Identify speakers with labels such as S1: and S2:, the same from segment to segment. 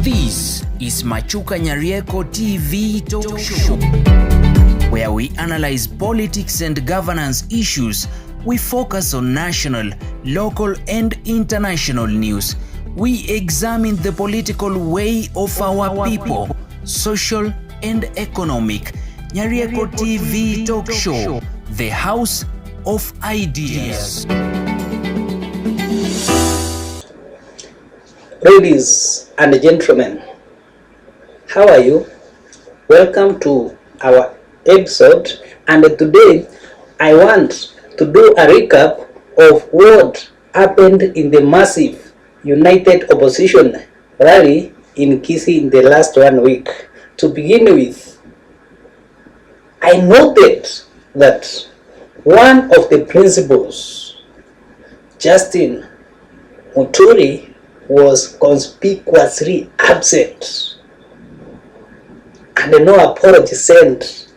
S1: This is Machuka Nyarieko TV Talk Show, where we analyze politics and governance issues. We focus on national, local, and international news. We examine the political way of our people, social and economic. Nyarieko TV Talk Show, the house of ideas.
S2: Ladies and gentlemen, how are you? Welcome to our episode, and today I want to do a recap of what happened in the massive United Opposition rally in Gusii in the last 1 week. To begin with, I noted that one of the principals, Justin Muturi, was conspicuously absent, and no apology sent.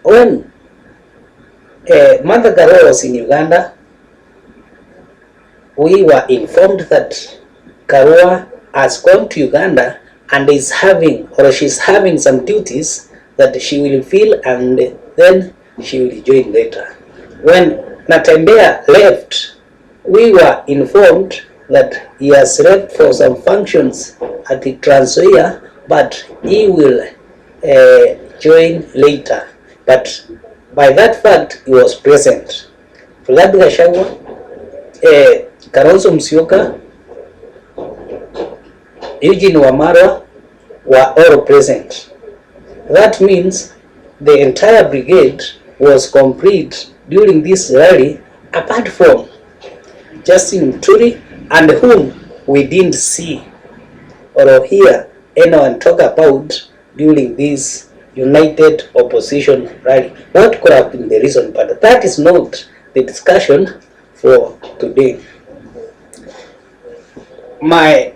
S2: When Martha Karua was in Uganda, we were informed that Karua has gone to Uganda and is she's having some duties that she will fill, and then she will join later. When Natembea left, we were informed that he has left for some functions at the Trans Nzoia, but he will join later. But by that fact, he was present. Rigathi Gachagua, Kalonzo Musyoka, Eugene Wamalwa were all present. That means the entire brigade was complete during this rally, apart from Justin Muturi, and whom we didn't see or hear anyone talk about during this United Opposition rally. What could have been the reason? But that is not the discussion for today. My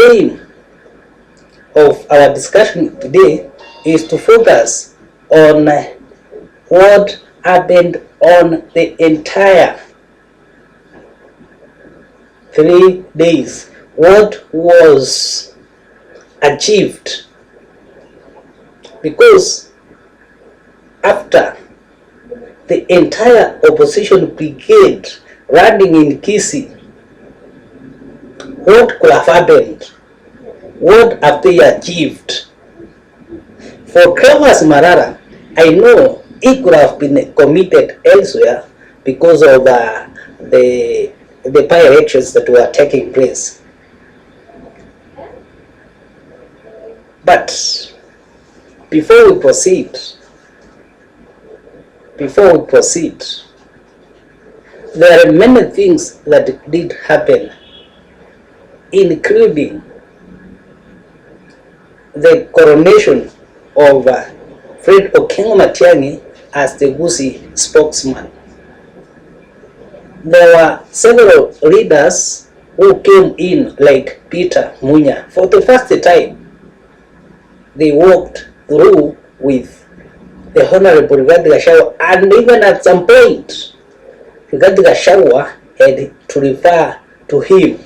S2: aim of our discussion today is to focus on what happened on the entire 3 days, what was achieved, because after the entire opposition brigade running in Gusii, what could have happened? What have they achieved? For Cleophas Malala, I know it could have been committed elsewhere because of the by-elections that were taking place. But before we proceed, there are many things that did happen, including the coronation of Fred Okengo Matiang'i as the Gusii spokesman. There were several leaders who came in, like Peter Munya. For the first time, they walked through with the Honorable Rigathi Gachagua, and even at some point, Rigathi Gachagua had to refer to him.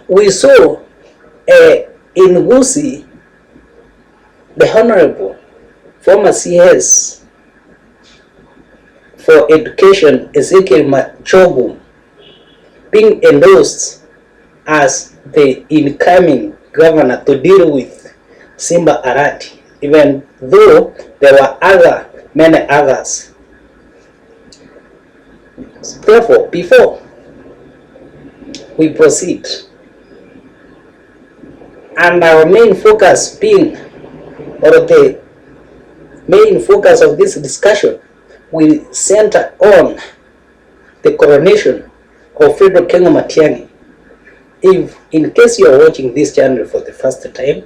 S2: We saw in Gusii, the Honorable former CS for Education, Ezekiel Machogu, being endorsed as the incoming governor to deal with Simba Arati, even though there were many others. Therefore, before we proceed, and our main focus being, or the main focus of this discussion, will center on the coronation of Fred Okengo Matiang'i. If in case you are watching this channel for the first time,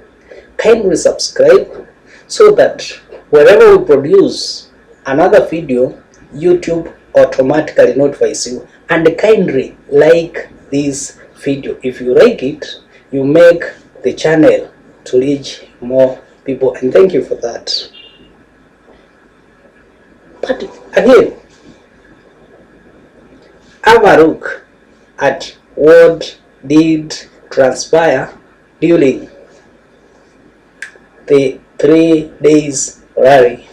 S2: kindly subscribe so that wherever we produce another video, YouTube automatically notifies you, and kindly like this video. If you like it, you make the channel to reach more people, and thank you for that. But again, have a look at what did transpire during the 3 days rally.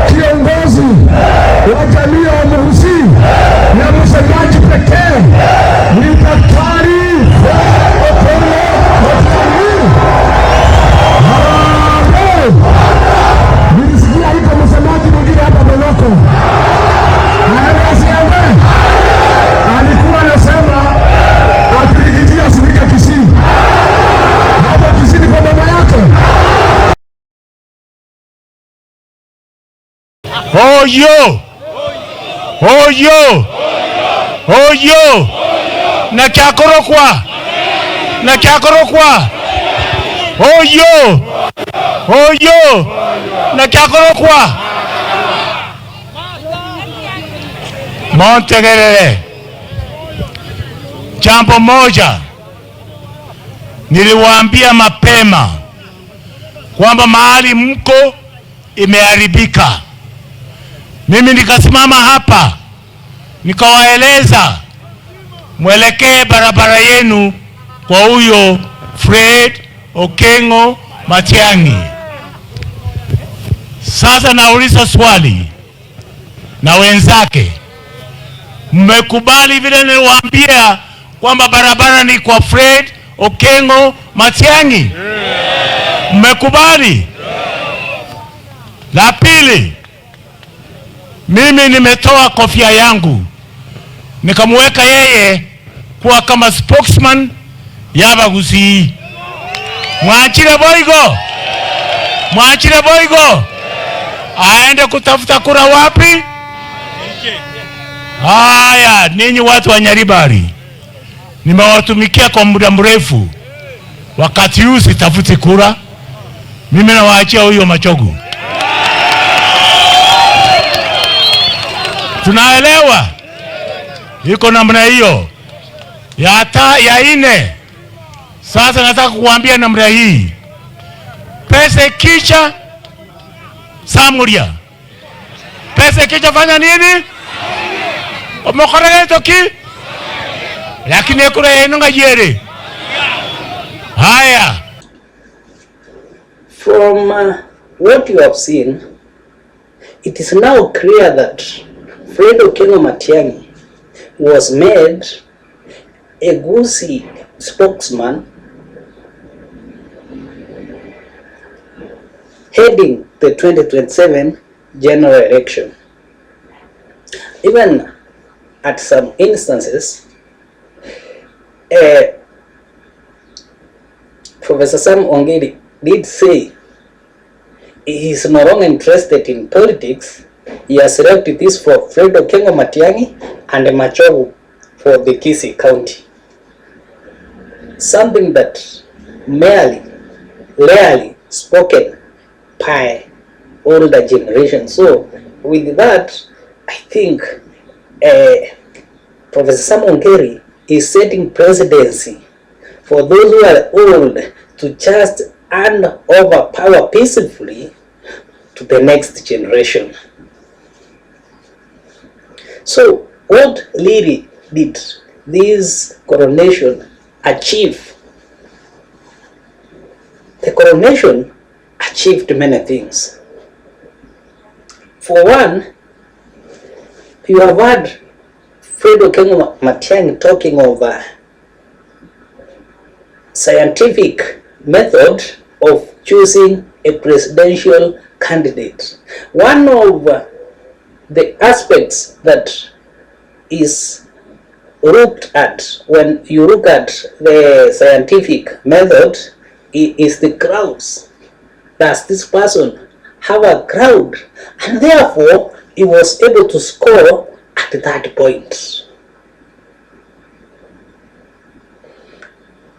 S3: Kiongozi wa jamii ya Gusii na msemaji pekee ni Daktari nilisikia iko msemaji mwingine hapa Monoko alikuwa anasema atilikitia sirika Kisii hapa Kisii kwa mama yake.
S4: Oyo! Oyo! Oyo! Na kyakorokwa! Na kyakorokwa! Oyo! Oyo! Na kyakorokwa! Montegerere. Jambo moja niliwaambia mapema kwamba mahali mko imeharibika. Mimi nikasimama hapa nikawaeleza mwelekee barabara yenu kwa huyo Fred Okengo Matiang'i. Sasa nauliza swali na wenzake, mmekubali vile niliwaambia kwamba barabara ni kwa Fred Okengo Matiang'i? Mmekubali? La pili, mimi nimetoa kofia yangu nikamweka yeye kuwa kama spokesman ya Gusii. Mwachire Boigo, mwachire Boigo aende kutafuta kura wapi? Haya, ninyi watu wa Nyaribari, nimewatumikia kwa muda mrefu, wakati huu sitafuti kura, mimi nawaachia huyo Machogu. Tunaelewa? Iko namna hiyo. Ya ine. Sasa nataka kuambia namna hii. Pesa kicha samuria. Pesa kicha fanya nini? Omokorega toki? Lakini kura yenu ngajere. Haya.
S2: From what you have seen, it is now clear that Fred Okengo Matiang'i was made a Gusii spokesman heading the 2027 general election. Even at some instances, Professor Sam Ongedi did say he is no longer interested in politics. He has left this for Fred Okengo Matiang'i and Machogu for the Gusii County. Something that rarely spoken by older generation. So with that, I think Professor Sam Ongedi is setting presidency for those who are old to just hand over power peacefully to the next generation. So what really did this coronation achieve? The coronation achieved many things. For one, you have heard Fred Okengo Matiang'i talking of a scientific method of choosing a presidential candidate. One of the aspects that is looked at when you look at the scientific method is the crowds. Does this person have a crowd? And therefore, he was able to score at that point.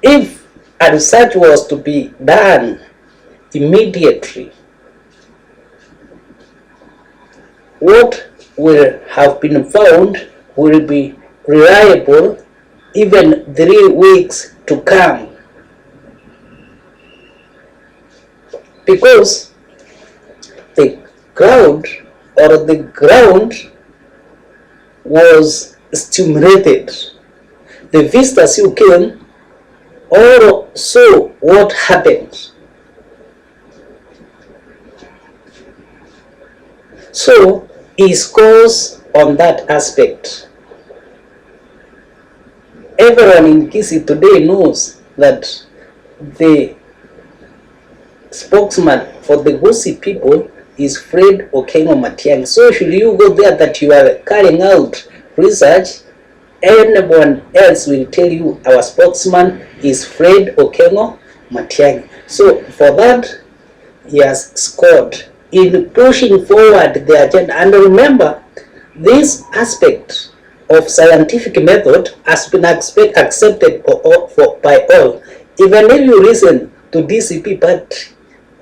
S2: If a research was to be done immediately, what will have been found will be reliable even 3 weeks to come, because the crowd or the ground was stimulated. The visitors who came all saw what happened. So he scores on that aspect. Everyone in Gusii today knows that the spokesman for the Gusii people is Fred Okengo Matiang'i. So should you go there that you are carrying out research, anyone else will tell you our spokesman is Fred Okengo Matiang'i. So for that, he has scored in pushing forward the agenda. And remember, this aspect of scientific method has been accepted by all. Even if you listen to DCP party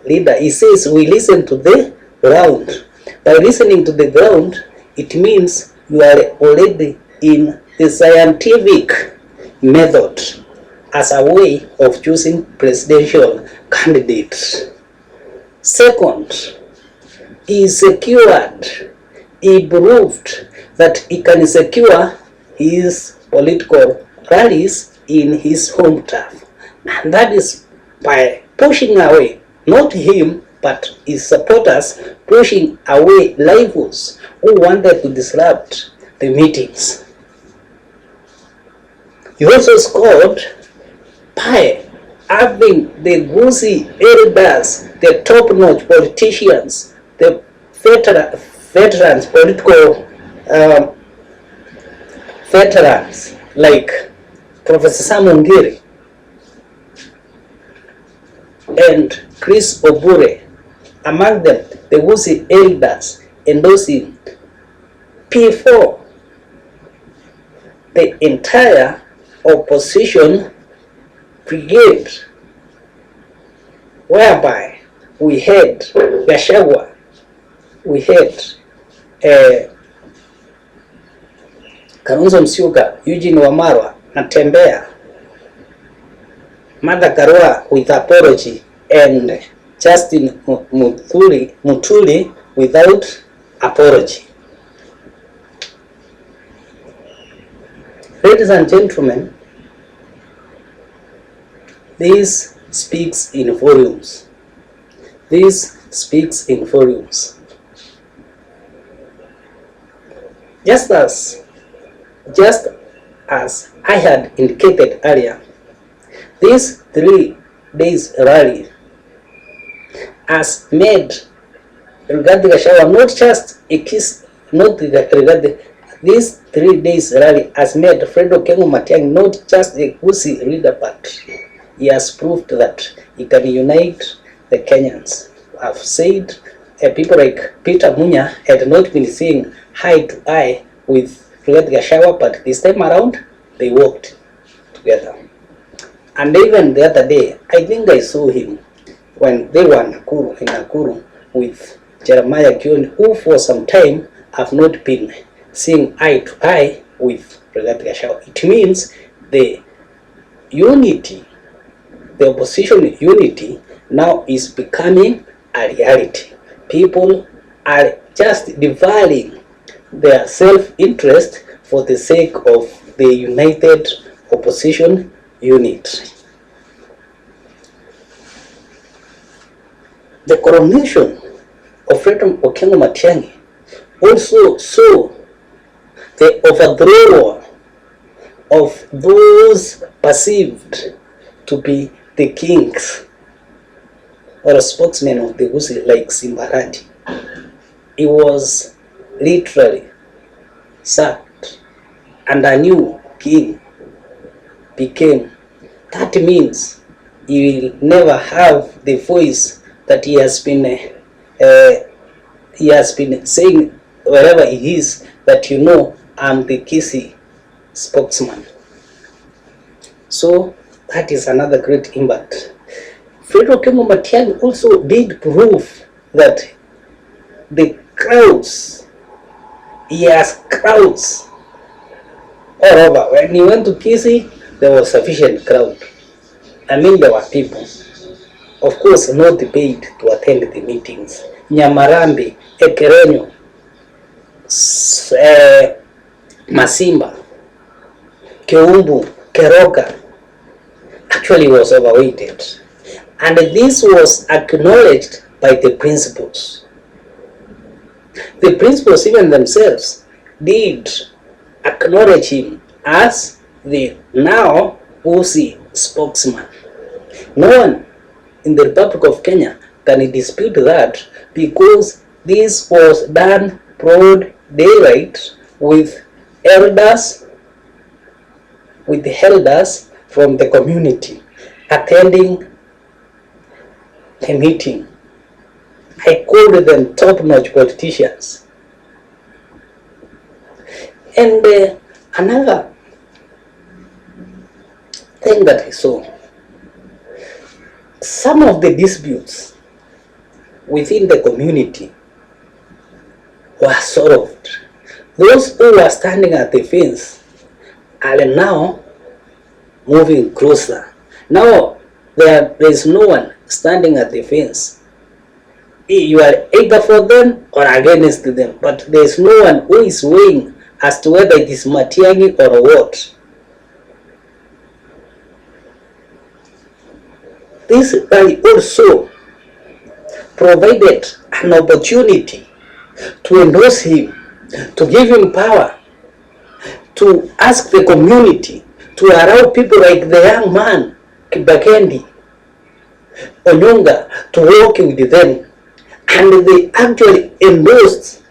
S2: leader, he says we listen to the ground. By listening to the ground, it means you are already in the scientific method as a way of choosing presidential candidates. Second, he secured, he proved that he can secure his political rallies in his home turf. And that is by pushing away, not him, but his supporters, pushing away rivals who wanted to disrupt the meetings. He also scored by having the Gusii elders, the top-notch politicians, the veterans, political veterans like Professor Sam Ongiri and Chris Obure, among them the Gusii elders endorsing P4, the entire opposition brigade, whereby we had Gachagua, we had Kalonzo Musyoka, Eugene Wamalwa, Natembeya, Martha Karua with apology, and Justin Mutuli without apology. Ladies and gentlemen, this speaks in volumes. This speaks in volumes. Just as I had indicated earlier, this 3 days rally has made Rigathi Gachagua not just a kiss, not Rigathi. This 3 days rally has made Fred Okengo Matiang'i not just a Gusii leader, but he has proved that he can unite the Kenyans. I've said people like Peter Munya had not been seeing eye to eye with Rigathi Gachagua, but this time around they worked together. And even the other day, I think I saw him when they were in Nakuru with Jeremiah Kioni, who for some time have not been seeing eye to eye with Rigathi Gachagua. It means the unity, the opposition unity now is becoming a reality. People are just devouring their self-interest for the sake of the united opposition unit. The coronation of Fred Okengo Matiang'i also saw the overthrow of those perceived to be the kings or spokesmen of the Gusii, like Simbarati. He was literally sacked and a new king became. That means he will never have the voice that he has been saying wherever he is, that I'm the Gusii spokesman. So that is another great impact. Fred Okengo Matiang'i also did prove that the crowds, he has crowds all over. When he went to Gusii, there was sufficient crowd. I mean, there were people. Of course, no debate to attend the meetings. Nyamarambi, Ekerenyo, Masimba, Keumbu, Keroka actually was overweighted. And this was acknowledged by the principals. The principals even themselves did acknowledge him as the now Gusii spokesman. No one in the Republic of Kenya can dispute that, because this was done broad daylight with elders from the community attending a meeting. I called them top-notch politicians. And another thing that I saw, some of the disputes within the community were solved. Those who were standing at the fence are now moving closer. Now there is no one standing at the fence. You are either for them or against them, but there is no one who is weighing as to whether it is Matiang'i or what. This guy also provided an opportunity to endorse him, to give him power, to ask the community to allow people like the young man Kibakendi, Onyonga, to work with them. And they actually endorsed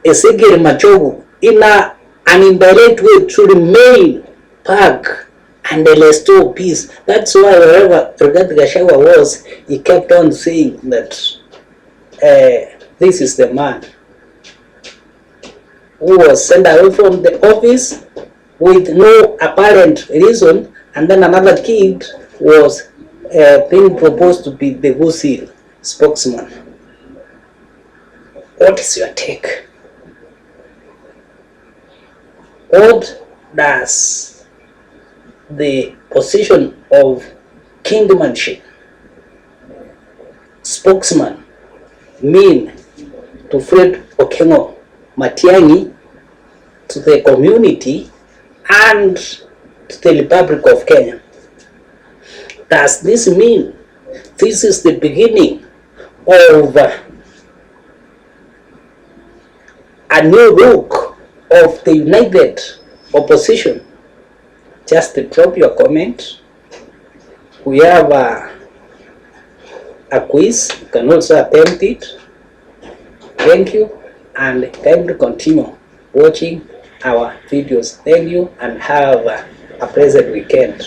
S2: Ezekiel Machogu in an indirect way to remain pact and restore peace. That's why wherever Rigathi Gachagua was, he kept on saying that this is the man who was sent away from the office with no apparent reason, and then another kid was being proposed to be the Gusii spokesman. What is your take? What does the position of kingmanship, spokesman, mean to Fred Okengo Matiang'i, to the community, and to the Republic of Kenya? Does this mean this is the beginning of a new look of the united opposition? Just drop your comment. We have a quiz. You can also attempt it. Thank you, and kindly continue watching our videos. Thank you, and have a pleasant weekend.